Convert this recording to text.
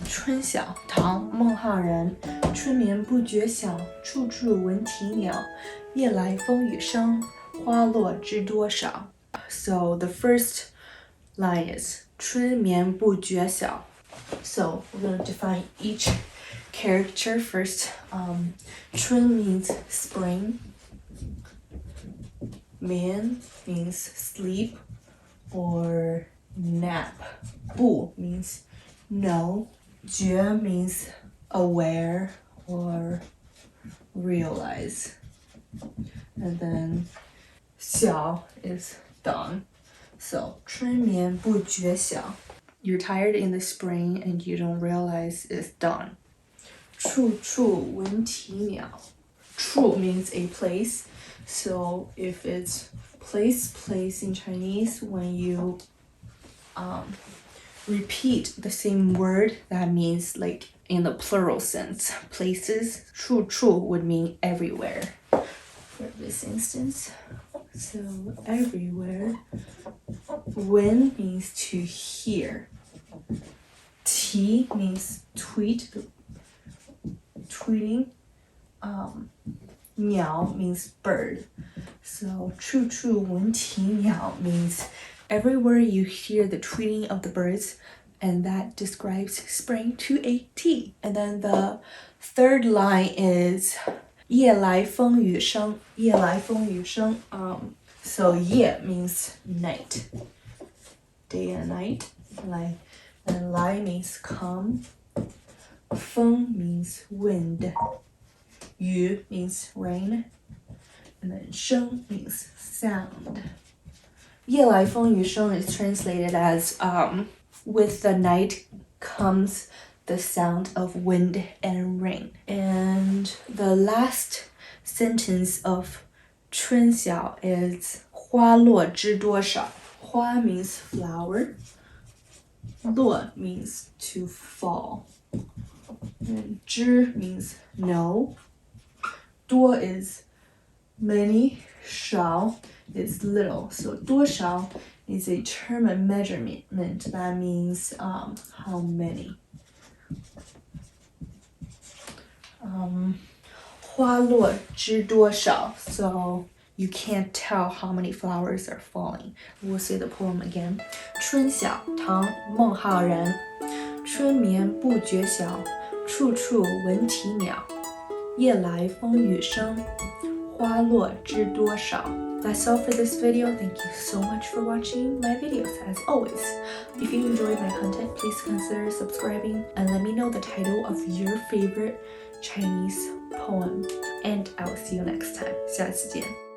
春晓，唐·孟浩然。春眠不觉晓，处处闻啼鸟。夜来风雨声，花落知多少。So the first line is 春眠不觉晓. So we're going to define each character first. 春 means spring. 眠 means sleep or nap. 不 means no. 觉 means aware or realize. And then 晓 is dawn. So 春眠不觉晓. You're tired in the spring and you don't realize it's dawn. 处处闻啼鸟. 处 means a place. So if it's place in Chinese, when you repeat the same word, that means like in the plural sense, places. 处处 would mean everywhere for this instance. So everywhere. 闻 means to hear. 啼 means tweeting. 鸟 means bird. So 处处闻啼鸟 means everywhere you hear the tweeting of the birds, and that describes spring to a T. And then the third line is 夜来风雨声. 夜来风雨声. So 夜 means night, day and night. And 来 means come. 风 means wind. 雨 means rain. And then 声 means sound. 夜来风雨声 is translated as with the night comes the sound of wind and rain. And the last sentence of 春晓 is 花落知多少. 花 means flower. 落 means to fall. And 知 means know. 多 is many. 少 is little. So 多少 is a term of measurement. That means how many. 花落知多少. So you can't tell how many flowers are falling. We'll say the poem again. 春晓，唐·孟浩然。春眠不觉晓，处处闻啼鸟。夜来风雨声，花落知多少。That's all for this video. Thank you so much for watching my videos as always. If you enjoyed my content, please consider subscribing and let me know the title of your favorite Chinese poem. And I will see you next time. 下次见。